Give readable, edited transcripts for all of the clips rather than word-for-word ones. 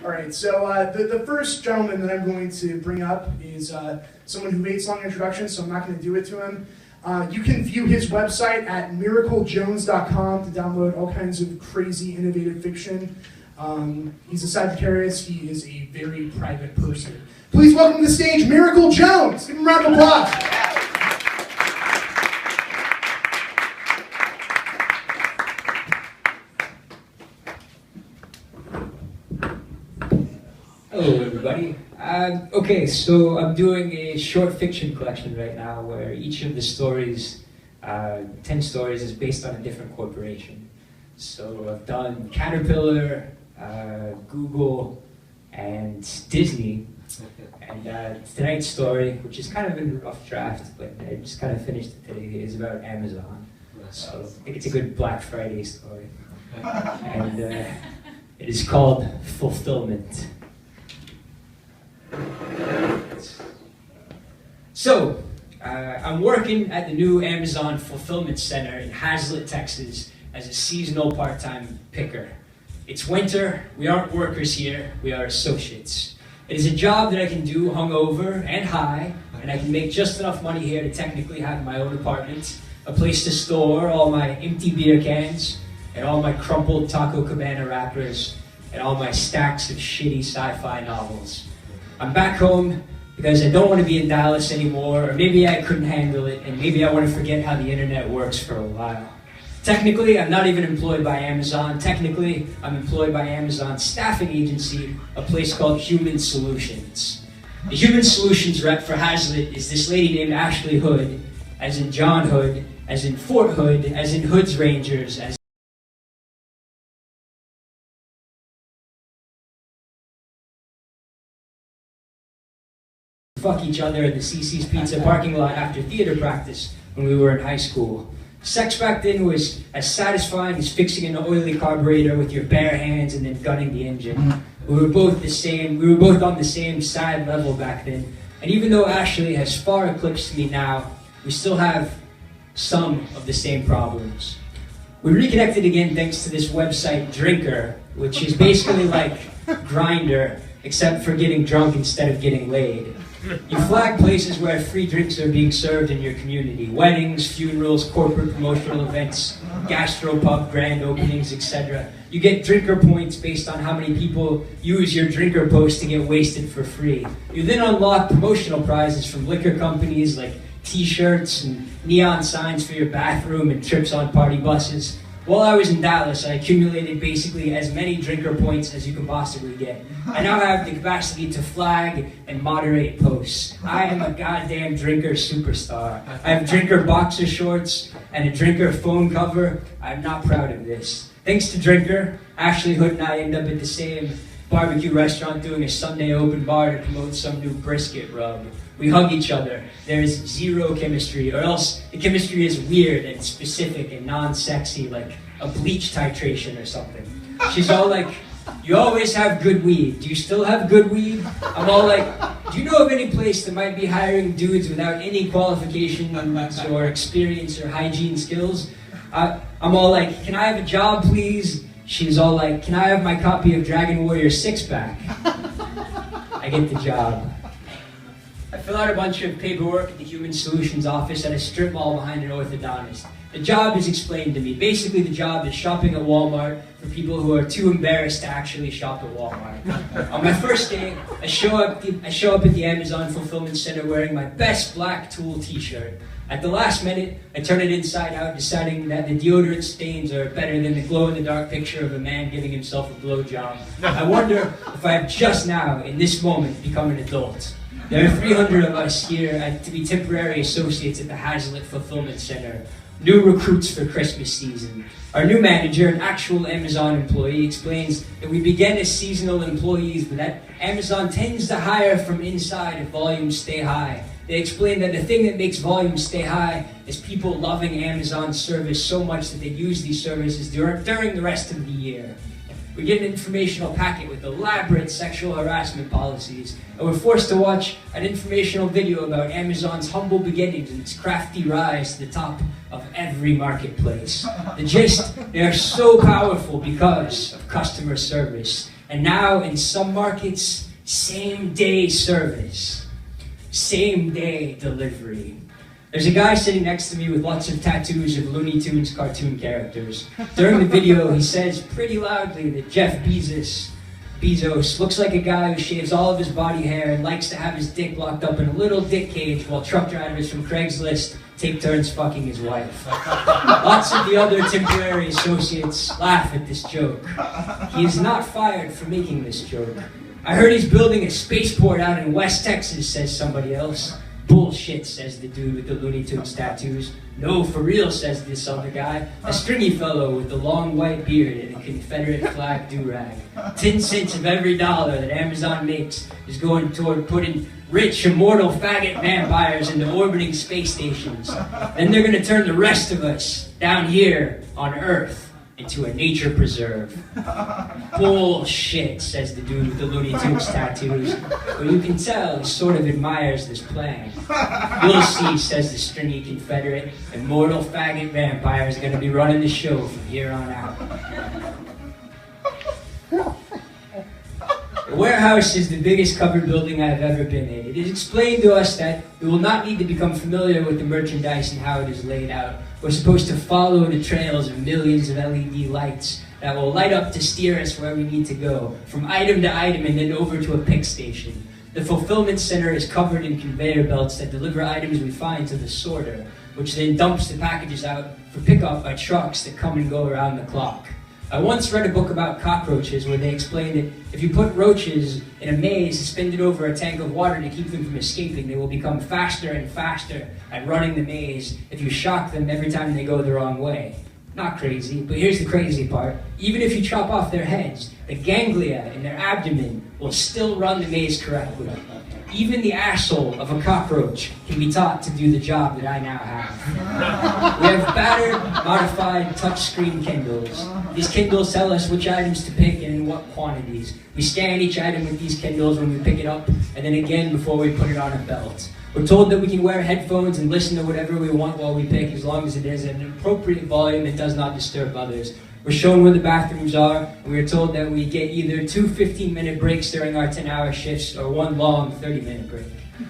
All right, so the first gentleman that I'm going to bring up is someone who hates long introductions, so I'm not going to do it to him. You can view his website at miraclejones.com to download all kinds of crazy, innovative fiction. He's a Sagittarius. He is a very private person. Please welcome to the stage, Miracle Jones. Give him a round of applause. Hello, everybody. Okay, so I'm doing a short fiction collection right now where each of the stories, 10 stories, is based on a different corporation. So I've done Caterpillar, Google, and Disney. And tonight's story, which is kind of in a rough draft, but I just kind of finished it today, is about Amazon. So I think it's a good Black Friday story. And it is called Fulfillment. So, I'm working at the new Amazon Fulfillment Center in Hazlet, Texas as a seasonal part-time picker. It's winter, we aren't workers here, we are associates. It is a job that I can do hungover and high, and I can make just enough money here to technically have my own apartment, a place to store all my empty beer cans, and all my crumpled Taco Cabana wrappers, and all my stacks of shitty sci-fi novels. I'm back home because I don't want to be in Dallas anymore, or maybe I couldn't handle it, and maybe I want to forget how the internet works for a while. Technically, I'm not even employed by Amazon. Technically, I'm employed by Amazon's staffing agency, a place called Human Solutions. The Human Solutions rep for Hazlet is this lady named Ashley Hood, as in John Hood, as in Fort Hood, as in Hood's Rangers, as fuck each other at the CC's Pizza parking lot after theater practice when we were in high school. Sex back then was as satisfying as fixing an oily carburetor with your bare hands and then gunning the engine. We were both on the same sad level back then. And even though Ashley has far eclipsed me now, we still have some of the same problems. We reconnected again thanks to this website, Drinker, which is basically like Grindr, except for getting drunk instead of getting laid. You flag places where free drinks are being served in your community. Weddings, funerals, corporate promotional events, gastropub, grand openings, etc. You get drinker points based on how many people use your drinker post to get wasted for free. You then unlock promotional prizes from liquor companies like t-shirts and neon signs for your bathroom and trips on party buses. While I was in Dallas, I accumulated basically as many drinker points as you can possibly get. I now have the capacity to flag and moderate posts. I am a goddamn drinker superstar. I have drinker boxer shorts and a drinker phone cover. I'm not proud of this. Thanks to Drinker, Ashley Hood and I end up at the same barbecue restaurant doing a Sunday open bar to promote some new brisket rub. We hug each other. There is zero chemistry, or else the chemistry is weird and specific and non-sexy, like a bleach titration or something. She's all like, "You always have good weed. Do you still have good weed?" I'm all like, "Do you know of any place that might be hiring dudes without any qualifications or experience or hygiene skills?" I'm all like, "Can I have a job, please?" She's all like, "Can I have my copy of Dragon Warrior 6-pack?" I get the job. I fill out a bunch of paperwork at the Human Solutions office at a strip mall behind an orthodontist. The job is explained to me. Basically, the job is shopping at Walmart for people who are too embarrassed to actually shop at Walmart. On my first day, I show up at the Amazon Fulfillment Center wearing my best black tulle t-shirt. At the last minute, I turn it inside out, deciding that the deodorant stains are better than the glow-in-the-dark picture of a man giving himself a blowjob. I wonder if I have just now, in this moment, become an adult. There are 300 of us here to be temporary associates at the Hazlet Fulfillment Center. New recruits for Christmas season. Our new manager, an actual Amazon employee, explains that we began as seasonal employees, but that Amazon tends to hire from inside if volumes stay high. They explain that the thing that makes volumes stay high is people loving Amazon's service so much that they use these services during the rest of the year. We get an informational packet with elaborate sexual harassment policies, and we're forced to watch an informational video about Amazon's humble beginnings and its crafty rise to the top of every marketplace. The gist, they are so powerful because of customer service. And now, in some markets, same-day service. Same-day delivery. There's a guy sitting next to me with lots of tattoos of Looney Tunes cartoon characters. During the video, he says pretty loudly that Jeff Bezos looks like a guy who shaves all of his body hair and likes to have his dick locked up in a little dick cage while truck drivers from Craigslist take turns fucking his wife. Lots of the other temporary associates laugh at this joke. He is not fired for making this joke. I heard he's building a spaceport out in West Texas, says somebody else. Bullshit, says the dude with the Looney Tunes tattoos. No, for real, says this other guy. A stringy fellow with a long white beard and a Confederate flag do-rag. 10 cents of every dollar that Amazon makes is going toward putting rich, immortal faggot vampires into orbiting space stations. Then they're gonna turn the rest of us, down here on Earth, into a nature preserve. Bullshit, says the dude with the Looney Tunes tattoos. But you can tell he sort of admires this plan. You'll see, says the stringy Confederate, immortal faggot vampires are gonna be running the show from here on out. The warehouse is the biggest covered building I've ever been in. It is explained to us that we will not need to become familiar with the merchandise and how it is laid out. We're supposed to follow the trails of millions of LED lights that will light up to steer us where we need to go, from item to item and then over to a pick station. The fulfillment center is covered in conveyor belts that deliver items we find to the sorter, which then dumps the packages out for pickup by trucks that come and go around the clock. I once read a book about cockroaches where they explained that if you put roaches in a maze suspended over a tank of water to keep them from escaping, they will become faster and faster at running the maze if you shock them every time they go the wrong way. Not crazy, but here's the crazy part. Even if you chop off their heads, the ganglia in their abdomen will still run the maze correctly. Even the asshole of a cockroach can be taught to do the job that I now have. We have battered, modified touchscreen Kindles. These Kindles tell us which items to pick and in what quantities. We scan each item with these Kindles when we pick it up, and then again before we put it on a belt. We're told that we can wear headphones and listen to whatever we want while we pick, as long as it is at an appropriate volume and does not disturb others. We're shown where the bathrooms are, and we're told that we get either 2 15-minute breaks during our 10-hour shifts or one long 30-minute break.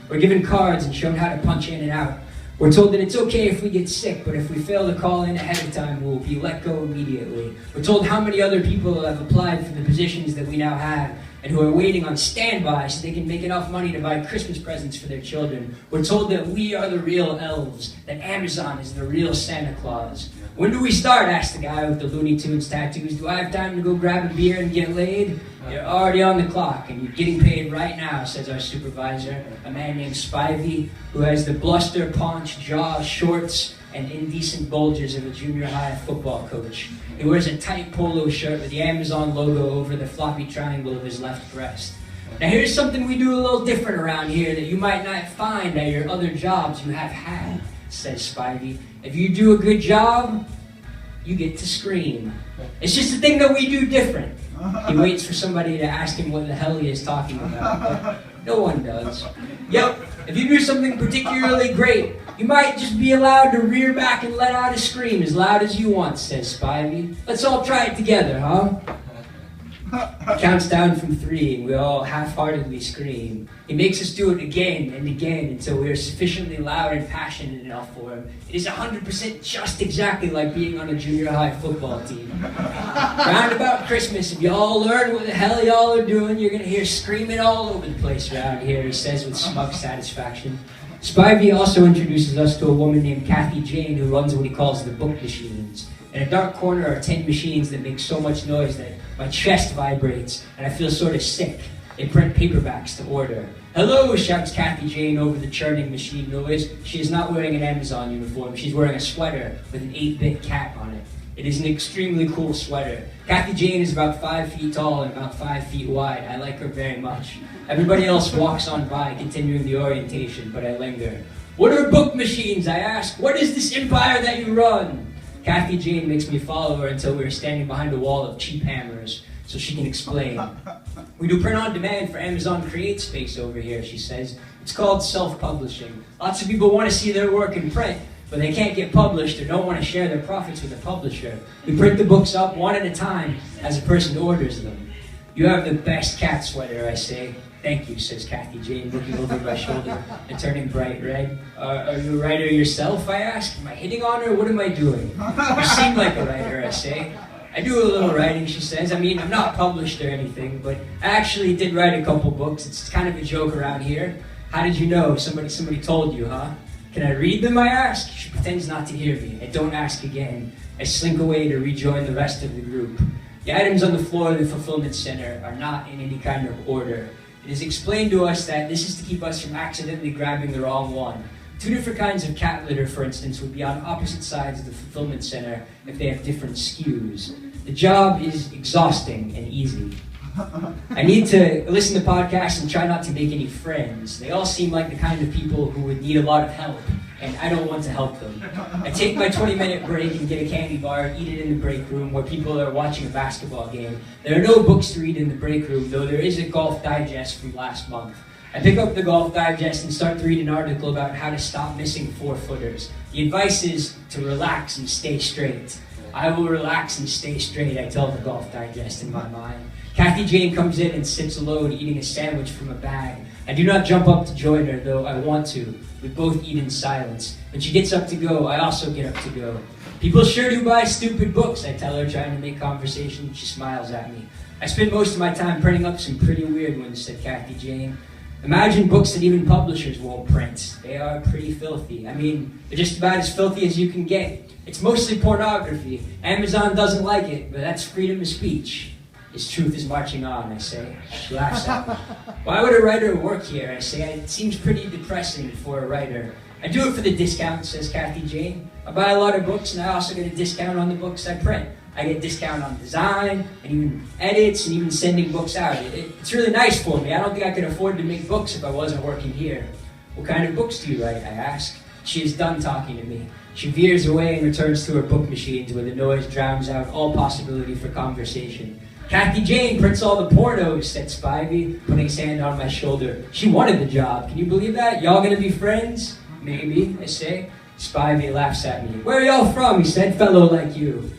We're given cards and shown how to punch in and out. We're told that it's okay if we get sick, but if we fail to call in ahead of time, we'll be let go immediately. We're told how many other people have applied for the positions that we now have and who are waiting on standby so they can make enough money to buy Christmas presents for their children. We're told that we are the real elves, that Amazon is the real Santa Claus. When do we start? Asked the guy with the Looney Tunes tattoos. Do I have time to go grab a beer and get laid? You're already on the clock, and you're getting paid right now, says our supervisor, a man named Spivey, who has the bluster, paunch, jaw, shorts, and indecent bulges of a junior high football coach. He wears a tight polo shirt with the Amazon logo over the floppy triangle of his left breast. Now here's something we do a little different around here that you might not find at your other jobs you have had, says Spivey. If you do a good job, you get to scream. It's just a thing that we do different. He waits for somebody to ask him what the hell he is talking about, but no one does. Yep, if you do something particularly great, you might just be allowed to rear back and let out a scream as loud as you want, says Spivey. Let's all try it together, huh? He counts down from 3 and we all half-heartedly scream. He makes us do it again and again until we are sufficiently loud and passionate enough for him. It is 100% just exactly like being on a junior high football team. Round about Christmas, if y'all learn what the hell y'all are doing, you're gonna hear screaming all over the place around here, he says with smug satisfaction. Spivey also introduces us to a woman named Kathy Jane who runs what he calls the book machines. In a dark corner are 10 machines that make so much noise that my chest vibrates and I feel sort of sick. They print paperbacks to order. Hello, shouts Kathy Jane over the churning machine noise. She is not wearing an Amazon uniform. She's wearing a sweater with an 8-bit cat on it. It is an extremely cool sweater. Kathy Jane is about 5 feet tall and about 5 feet wide. I like her very much. Everybody else walks on by, continuing the orientation, but I linger. What are book machines? I ask. What is this empire that you run? Kathy Jane makes me follow her until we are standing behind a wall of cheap hammers, so she can explain. We do print on demand for Amazon Create Space over here, she says. It's called self-publishing. Lots of people want to see their work in print, but they can't get published or don't want to share their profits with a publisher. We print the books up one at a time as a person orders them. You have the best cat sweater, I say. Thank you, says Kathy Jane, looking over my shoulder and turning bright red. Are you a writer yourself, I ask? Am I hitting on her? What am I doing? You seem like a writer, I say. I do a little writing, she says. I mean, I'm not published or anything, but I actually did write a couple books. It's kind of a joke around here. How did you know? Somebody told you, huh? Can I read them, I ask? She pretends not to hear me. I don't ask again. I slink away to rejoin the rest of the group. The items on the floor of the fulfillment center are not in any kind of order. It is explained to us that this is to keep us from accidentally grabbing the wrong one. 2 different kinds of cat litter, for instance, would be on opposite sides of the fulfillment center if they have different SKUs. The job is exhausting and easy. I need to listen to podcasts and try not to make any friends. They all seem like the kind of people who would need a lot of help, and I don't want to help them. I take my 20-minute break and get a candy bar, eat it in the break room where people are watching a basketball game. There are no books to read in the break room, though there is a Golf Digest from last month. I pick up the Golf Digest and start to read an article about how to stop missing 4-footers. The advice is to relax and stay straight. I will relax and stay straight, I tell the Golf Digest in my mind. Kathy Jane comes in and sits alone, eating a sandwich from a bag. I do not jump up to join her, though I want to. We both eat in silence. When she gets up to go, I also get up to go. People sure do buy stupid books, I tell her, trying to make conversation. She smiles at me. I spend most of my time printing up some pretty weird ones, said Kathy Jane. Imagine books that even publishers won't print. They are pretty filthy. I mean, they're just about as filthy as you can get. It's mostly pornography. Amazon doesn't like it, but that's freedom of speech. His truth is marching on, I say. She laughs at me. Why would a writer work here, I say? It seems pretty depressing for a writer. I do it for the discount, says Kathy Jane. I buy a lot of books, and I also get a discount on the books I print. I get a discount on design, and even edits, and even sending books out. It's really nice for me. I don't think I could afford to make books if I wasn't working here. What kind of books do you write, I ask. She is done talking to me. She veers away and returns to her book machines where the noise drowns out all possibility for conversation. Kathy Jane prints all the pornos, said Spivey, putting his hand on my shoulder. She wanted the job. Can you believe that? Y'all gonna be friends? Maybe, I say. Spivey laughs at me. Where are y'all from? He said, fellow like you.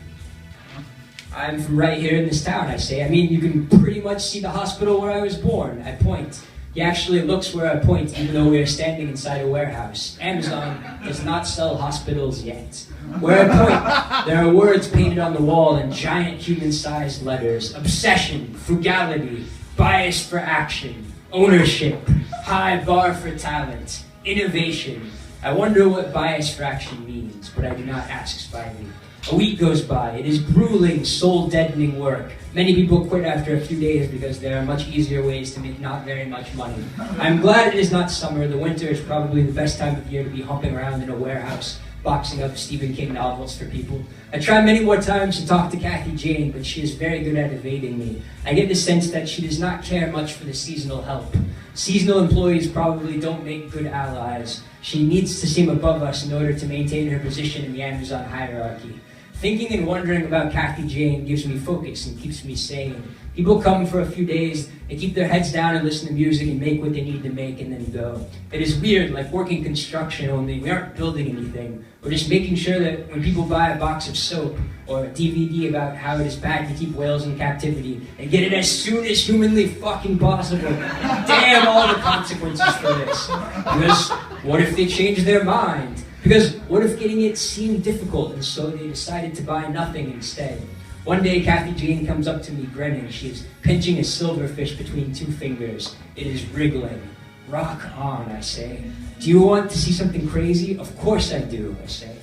I'm from right here in this town, I say. I mean, you can pretty much see the hospital where I was born. I point. He actually looks where I point, even though we are standing inside a warehouse. Amazon does not sell hospitals yet. Where I point, there are words painted on the wall in giant human-sized letters. Obsession, frugality, bias for action, ownership, high bar for talent, innovation. I wonder what bias for action means, but I do not ask Spivey. A week goes by. It is grueling, soul-deadening work. Many people quit after a few days because there are much easier ways to make not very much money. I'm glad it is not summer. The winter is probably the best time of year to be humping around in a warehouse, boxing up Stephen King novels for people. I try many more times to talk to Kathy Jane, but she is very good at evading me. I get the sense that she does not care much for the seasonal help. Seasonal employees probably don't make good allies. She needs to seem above us in order to maintain her position in the Amazon hierarchy. Thinking and wondering about Kathy Jane gives me focus and keeps me sane. People come for a few days, they keep their heads down and listen to music and make what they need to make and then go. It is weird, like working construction, only we aren't building anything. We're just making sure that when people buy a box of soap or a DVD about how it is bad to keep whales in captivity, they get it as soon as humanly fucking possible. Damn all the consequences for this. Because what if they change their mind? Because what if getting it seemed difficult and so they decided to buy nothing instead? One day Kathy Jane comes up to me grinning. She is pinching a silverfish between 2 fingers. It is wriggling. Rock on, I say. Do you want to see something crazy? Of course I do, I say.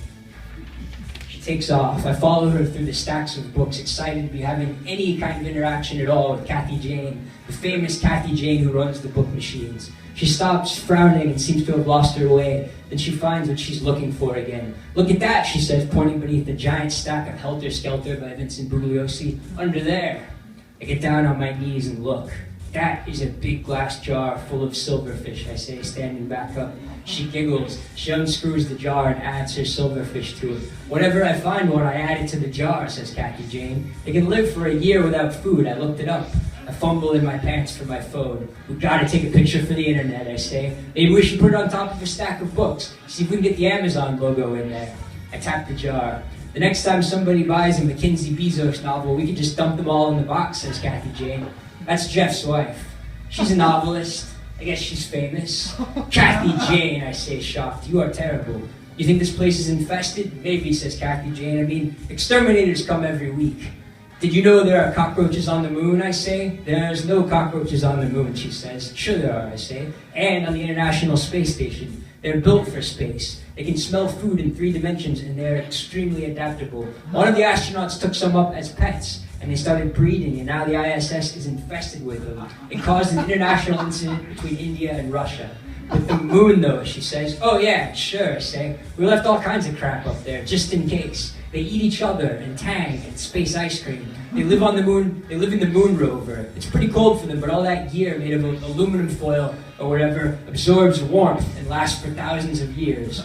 She takes off. I follow her through the stacks of books, excited to be having any kind of interaction at all with Kathy Jane, the famous Kathy Jane who runs the book machines. She stops, frowning, and seems to have lost her way. Then she finds what she's looking for again. Look at that, she says, pointing beneath the giant stack of Helter Skelter by Vincent Bugliosi. Under there. I get down on my knees and look. That is a big glass jar full of silverfish, I say, standing back up. She giggles. She unscrews the jar and adds her silverfish to it. Whenever I find one, I add it to the jar, says Kathy Jane. They can live for a year without food. I looked it up. I fumble in my pants for my phone. We gotta take a picture for the internet, I say. Maybe we should put it on top of a stack of books. See if we can get the Amazon logo in there. I tap the jar. The next time somebody buys a Mackenzie Bezos novel, we could just dump them all in the box, says Kathy Jane. That's Jeff's wife. She's a novelist. I guess she's famous. Kathy Jane, I say, shocked. You are terrible. You think this place is infested? Maybe, says Kathy Jane. I mean, exterminators come every week. Did you know there are cockroaches on the moon, I say? There's no cockroaches on the moon, she says. Sure there are, I say. And on the International Space Station. They're built for space. They can smell food in 3 dimensions, and they're extremely adaptable. One of the astronauts took some up as pets, and they started breeding, and now the ISS is infested with them. It caused an international incident between India and Russia. With the moon, though, she says. Oh yeah, sure, I say. We left all kinds of crap up there, just in case. They eat each other, and Tang, and space ice cream. They live on the moon, they live in the moon rover. It's pretty cold for them, but all that gear made of aluminum foil, or whatever, absorbs warmth and lasts for thousands of years.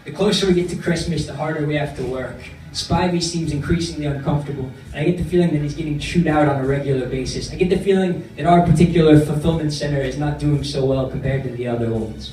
The closer we get to Christmas, the harder we have to work. Spivey seems increasingly uncomfortable, and I get the feeling that he's getting chewed out on a regular basis. I get the feeling that our particular fulfillment center is not doing so well compared to the other ones.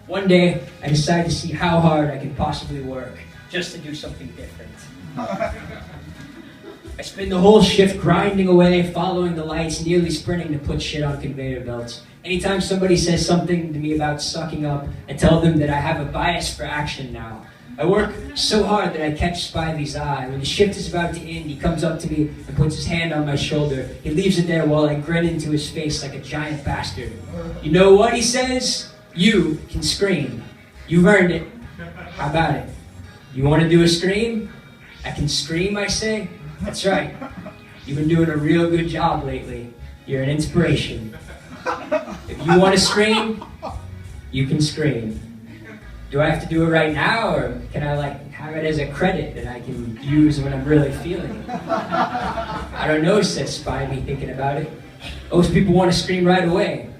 One day, I decide to see how hard I can possibly work, just to do something different. I spend the whole shift grinding away, following the lights, nearly sprinting to put shit on conveyor belts. Anytime somebody says something to me about sucking up, I tell them that I have a bias for action now. I work so hard that I catch Spivey's eye. When the shift is about to end, he comes up to me and puts his hand on my shoulder. He leaves it there while I grin into his face like a giant bastard. You know what, he says? You can scream. You've earned it. How about it? You want to do a scream? I can scream, I say. That's right. You've been doing a real good job lately. You're an inspiration. If you want to scream, you can scream. Do I have to do it right now, or can I have it as a credit that I can use when I'm really feeling it? I don't know, says Spivey, thinking about it. Most people want to scream right away.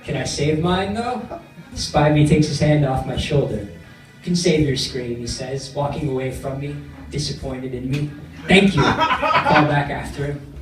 Can I save mine, though? Spivey takes his hand off my shoulder. You can save your scream, he says, walking away from me, disappointed in me. Thank you, I call back after him.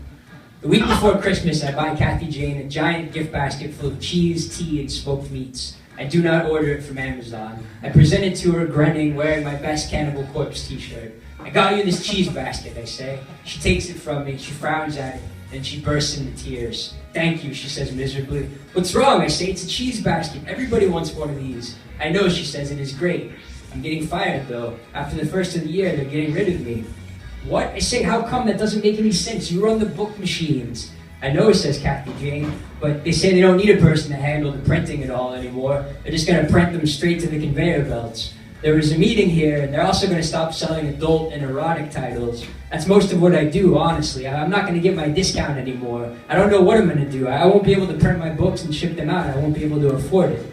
The week before Christmas, I buy Kathy Jane a giant gift basket full of cheese, tea, and smoked meats. I do not order it from Amazon. I present it to her, grinning, wearing my best Cannibal Corpse t-shirt. I got you this cheese basket, I say. She takes it from me, she frowns at it, and she bursts into tears. Thank you, she says miserably. What's wrong? I say, it's a cheese basket. Everybody wants one of these. I know, she says, it is great. I'm getting fired, though. After the first of the year, they're getting rid of me. What? I say, how come? That doesn't make any sense. You run the book machines. I know, says Kathy Jane, but they say they don't need a person to handle the printing at all anymore. They're just going to print them straight to the conveyor belts. There was a meeting here, and they're also going to stop selling adult and erotic titles. That's most of what I do, honestly. I'm not going to get my discount anymore. I don't know what I'm going to do. I won't be able to print my books and ship them out. I won't be able to afford it.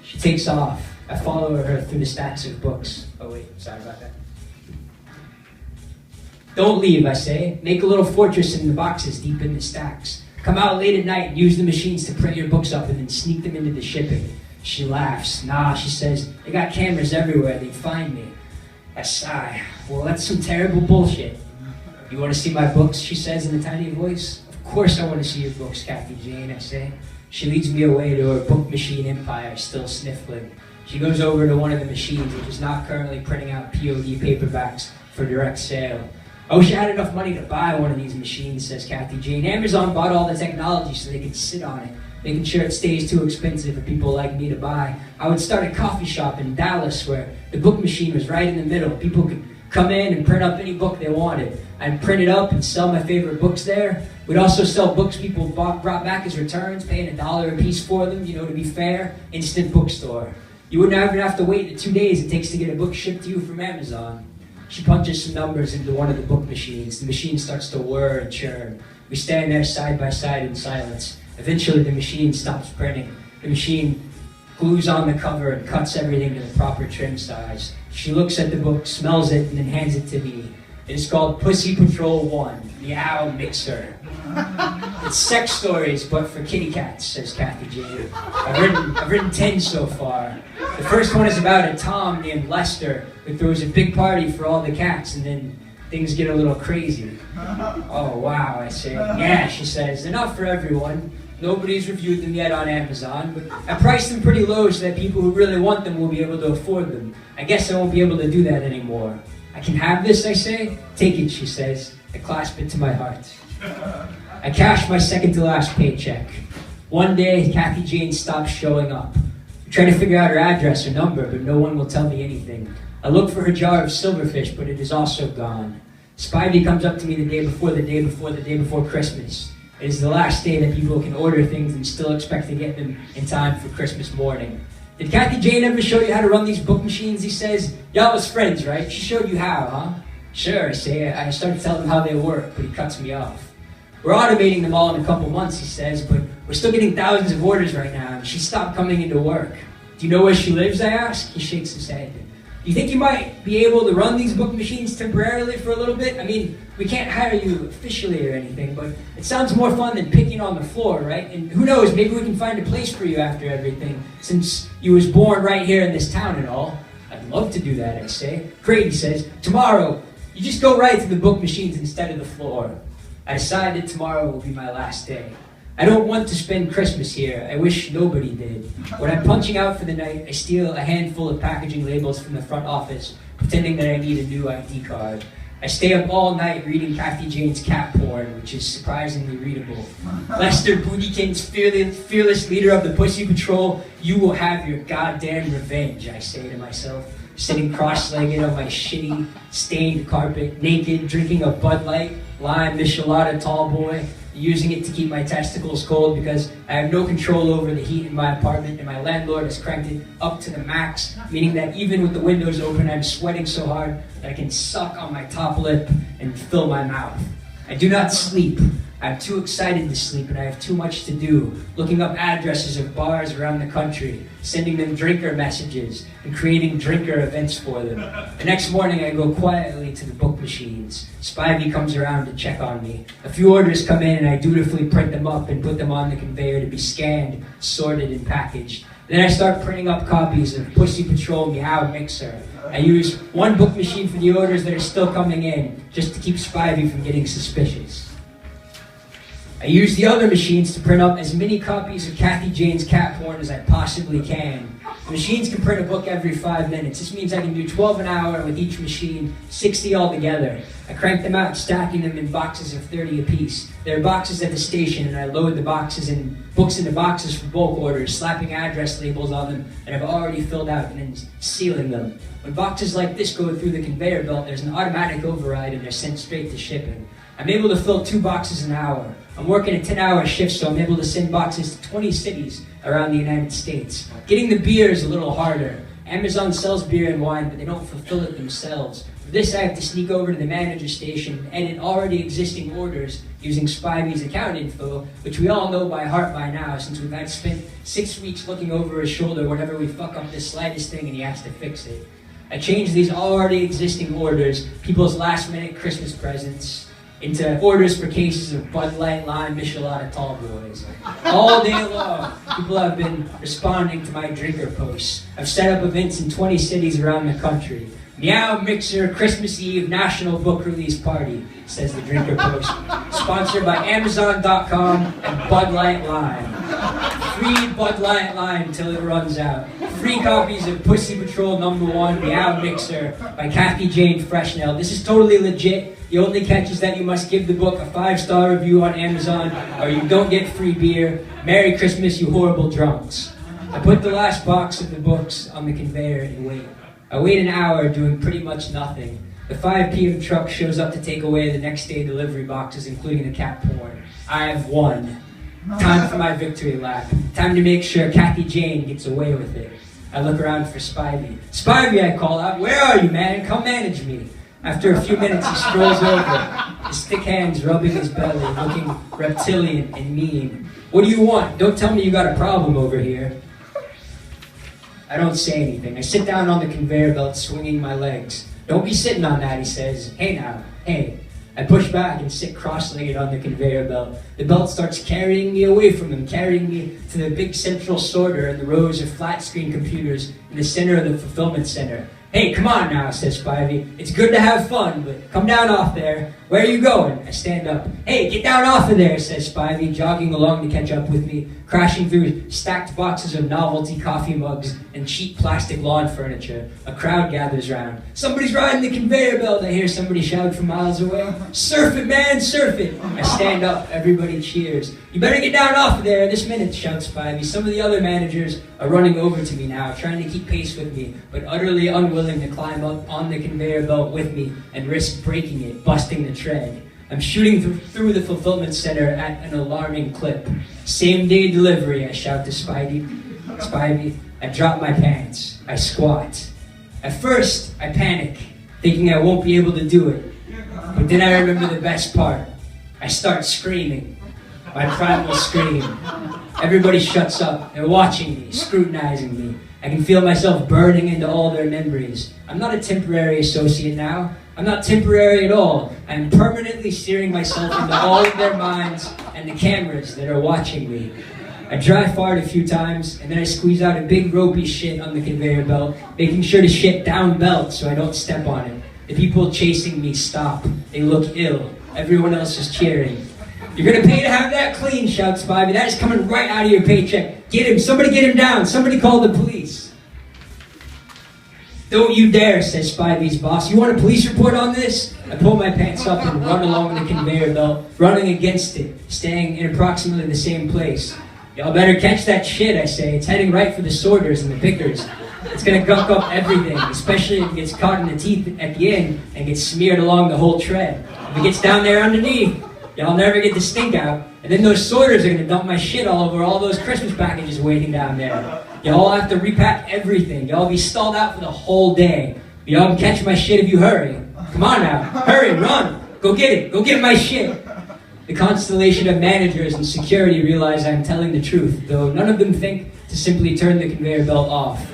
She takes off. I follow her through the stacks of books. Oh wait, sorry about that. Don't leave, I say. Make a little fortress in the boxes deep in the stacks. Come out late at night and use the machines to print your books up and then sneak them into the shipping. She laughs. Nah, she says, they got cameras everywhere. They'd find me. I sigh. Well, that's some terrible bullshit. You want to see my books, she says in a tiny voice. Of course I want to see your books, Kathy Jane, I say. She leads me away to her book machine empire, still sniffling. She goes over to one of the machines, which is not currently printing out POD paperbacks for direct sale. I wish I had enough money to buy one of these machines, says Kathy Jane. Amazon bought all the technology so they could sit on it, making sure it stays too expensive for people like me to buy. I would start a coffee shop in Dallas where the book machine was right in the middle. People could come in and print up any book they wanted. I'd print it up and sell my favorite books there. We'd also sell books people brought back as returns, paying $1 a piece for them, to be fair. Instant bookstore. You wouldn't even have to wait the 2 days it takes to get a book shipped to you from Amazon. She punches some numbers into one of the book machines. The machine starts to whir and churn. We stand there side by side in silence. Eventually the machine stops printing. The machine glues on the cover and cuts everything to the proper trim size. She looks at the book, smells it, and then hands it to me. It is called Pussy Patrol 1, the Owl Mixer. It's sex stories, but for kitty cats, says Kathy Jane. I've written 10 so far. The first one is about a Tom named Lester who throws a big party for all the cats, and then things get a little crazy. Oh, wow, I say. Yeah, she says, enough for everyone. Nobody's reviewed them yet on Amazon, but I priced them pretty low so that people who really want them will be able to afford them. I guess I won't be able to do that anymore. I can have this, I say. Take it, she says. I clasp it to my heart. I cash my second to last paycheck. One day, Kathy Jane stops showing up. I try to figure out her address or number, but no one will tell me anything. I look for her jar of silverfish, but it is also gone. Spivey comes up to me the day before Christmas. It is the last day that people can order things and still expect to get them in time for Christmas morning. Did Kathy Jane ever show you how to run these book machines? He says, y'all was friends, right? She showed you how, huh? Sure, I say. I started telling him how they work, but he cuts me off. We're automating them all in a couple months, he says, but we're still getting thousands of orders right now, and she stopped coming into work. Do you know where she lives, I ask? He shakes his head. Do you think you might be able to run these book machines temporarily for a little bit? I mean, we can't hire you officially or anything, but it sounds more fun than picking on the floor, right? And who knows, maybe we can find a place for you after everything, since you was born right here in this town and all. I'd love to do that, I say. Great, he says. Tomorrow, you just go right to the book machines instead of the floor. I decide that tomorrow will be my last day. I don't want to spend Christmas here. I wish nobody did. When I'm punching out for the night, I steal a handful of packaging labels from the front office, pretending that I need a new ID card. I stay up all night reading Kathy Jane's cat porn, which is surprisingly readable. Lester Bootykins, fearless leader of the Pussy Patrol, you will have your goddamn revenge, I say to myself, sitting cross-legged on my shitty, stained carpet, naked, drinking a Bud Light, lime Michelada tall boy, using it to keep my testicles cold because I have no control over the heat in my apartment and my landlord has cranked it up to the max, meaning that even with the windows open, I'm sweating so hard that I can suck on my top lip and fill my mouth. I do not sleep. I'm too excited to sleep and I have too much to do, looking up addresses of bars around the country, sending them drinker messages, and creating drinker events for them. The next morning I go quietly to the book machines. Spivey comes around to check on me. A few orders come in and I dutifully print them up and put them on the conveyor to be scanned, sorted, and packaged. Then I start printing up copies of Pussy Patrol Meow Mixer. I use one book machine for the orders that are still coming in, just to keep Spivey from getting suspicious. I use the other machines to print up as many copies of Kathy Jane's cat porn as I possibly can. The machines can print a book every 5 minutes. This means I can do 12 an hour with each machine, 60 altogether. I crank them out, stacking them in boxes of 30 apiece. There are boxes at the station, and I load the books into boxes for bulk orders, slapping address labels on them that I've already filled out and then sealing them. When boxes like this go through the conveyor belt, there's an automatic override and they're sent straight to shipping. I'm able to fill 2 boxes an hour. I'm working a 10-hour shift, so I'm able to send boxes to 20 cities around the United States. Getting the beer is a little harder. Amazon sells beer and wine, but they don't fulfill it themselves. For this, I have to sneak over to the manager station and edit already existing orders using Spivey's account info, which we all know by heart by now, since we've had spent 6 weeks looking over his shoulder whenever we fuck up the slightest thing and he has to fix it. I change these already existing orders, people's last-minute Christmas presents, into orders for cases of Bud Light, Lime, Michelada Tall Boys. All day long, people have been responding to my drinker posts. I've set up events in 20 cities around the country. Meow Mixer Christmas Eve National Book Release Party, says the drinker post. Sponsored by Amazon.com and Bud Light Lime. Free Bud Light Lime till it runs out. Free copies of Pussy Patrol #1 Meow Mixer by Kathy Jane Freshnell. This is totally legit. The only catch is that you must give the book a 5-star review on Amazon or you don't get free beer. Merry Christmas, you horrible drunks. I put the last box of the books on the conveyor and wait. I wait an hour doing pretty much nothing. The 5 p.m. truck shows up to take away the next day delivery boxes, including the cat porn. I have won. Time for my victory lap. Time to make sure Kathy Jane gets away with it. I look around for Spivey. Spivey, I call out. Where are you, man? Come manage me. After a few minutes, he strolls over, his thick hands rubbing his belly, looking reptilian and mean. What do you want? Don't tell me you got a problem over here. I don't say anything. I sit down on the conveyor belt, swinging my legs. Don't be sitting on that, he says. Hey now, hey. I push back and sit cross-legged on the conveyor belt. The belt starts carrying me away from him, carrying me to the big central sorter and the rows of flat-screen computers in the center of the fulfillment center. "Hey, come on now," says Spivey. "It's good to have fun, but come down off there. Where are you going?" I stand up. "Hey, get down off of there," says Spivey, jogging along to catch up with me, crashing through stacked boxes of novelty coffee mugs and cheap plastic lawn furniture. A crowd gathers round. "Somebody's riding the conveyor belt," I hear somebody shout from miles away. "Surf it, man, surf it." I stand up. Everybody cheers. "You better get down off of there this minute," shouts Spivey. Some of the other managers are running over to me now, trying to keep pace with me, but utterly unwilling to climb up on the conveyor belt with me and risk breaking it, busting the tread. I'm shooting through the fulfillment center at an alarming clip. "Same day delivery," I shout to Spivey. I drop my pants. I squat. At first, I panic, thinking I won't be able to do it. But then I remember the best part. I start screaming. My primal scream. Everybody shuts up. They're watching me, scrutinizing me. I can feel myself burning into all their memories. I'm not a temporary associate now. I'm not temporary at all. I'm permanently steering myself into all of their minds and the cameras that are watching me. I dry fart a few times, and then I squeeze out a big ropey shit on the conveyor belt, making sure to shit down belt so I don't step on it. The people chasing me stop. They look ill. Everyone else is cheering. "You're gonna pay to have that clean," shouts Spivey. "That is coming right out of your paycheck. Get him, somebody get him down, somebody call the police." "Don't you dare," says Spivey's boss. "You want a police report on this?" I pull my pants up and run along the conveyor belt, running against it, staying in approximately the same place. "Y'all better catch that shit," I say. "It's heading right for the sorters and the pickers. It's gonna gunk up everything, especially if it gets caught in the teeth at the end and gets smeared along the whole tread. If it gets down there underneath, y'all never get the stink out. And then those sorters are gonna dump my shit all over all those Christmas packages waiting down there. Y'all have to repack everything. Y'all be stalled out for the whole day. But y'all can catch my shit if you hurry. Come on now, hurry, run, go get it, go get my shit." The constellation of managers and security realize I'm telling the truth, though none of them think to simply turn the conveyor belt off.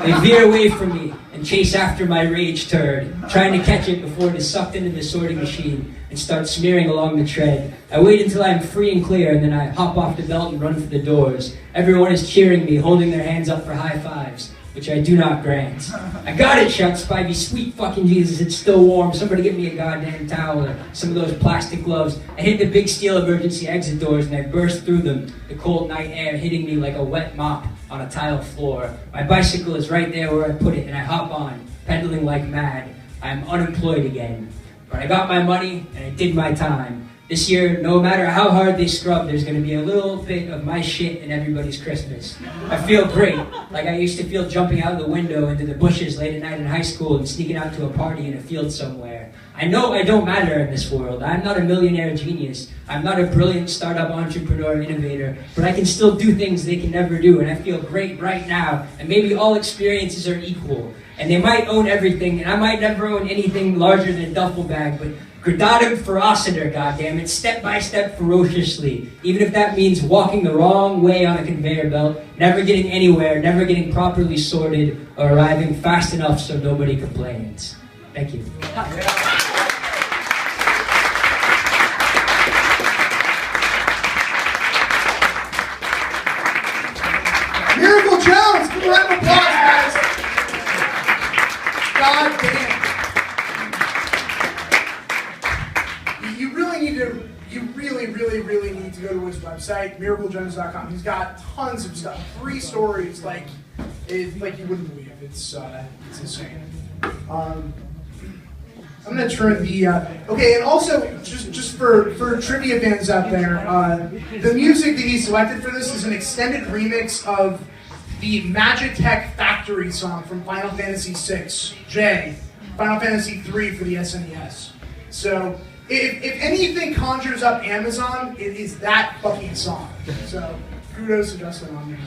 They veer away from me and chase after my rage turd, trying to catch it before it is sucked into the sorting machine and starts smearing along the tread. I wait until I'm free and clear, and then I hop off the belt and run for the doors. Everyone is cheering me, holding their hands up for high fives, which I do not grant. "I got it," shouts Spivey. "Sweet fucking Jesus, it's still warm. Somebody get me a goddamn towel or some of those plastic gloves." I hit the big steel emergency exit doors and I burst through them, the cold night air hitting me like a wet mop on a tile floor. My bicycle is right there where I put it and I hop on, pedaling like mad. I am unemployed again. But I got my money and I did my time. This year, no matter how hard they scrub, there's going to be a little bit of my shit in everybody's Christmas. I feel great, like I used to feel jumping out the window into the bushes late at night in high school and sneaking out to a party in a field somewhere. I know I don't matter in this world. I'm not a millionaire genius. I'm not a brilliant startup entrepreneur innovator, but I can still do things they can never do, and I feel great right now, and maybe all experiences are equal. And they might own everything, and I might never own anything larger than a duffel bag, but gradatim ferociter, goddammit, step by step ferociously. Even if that means walking the wrong way on a conveyor belt, never getting anywhere, never getting properly sorted, or arriving fast enough so nobody complains. Thank you. Miracle Jones! Give a round of applause, guys! God damn. You really need to go to his website, miraclejones.com. He's got tons of stuff, 3 stories, like you wouldn't believe. It's insane. I'm gonna turn the okay, and also just for trivia fans out there, the music that he selected for this is an extended remix of the Magitech Factory song from Final Fantasy VI, Final Fantasy III for the SNES. So if anything conjures up Amazon, it is that fucking song. So kudos to Justin on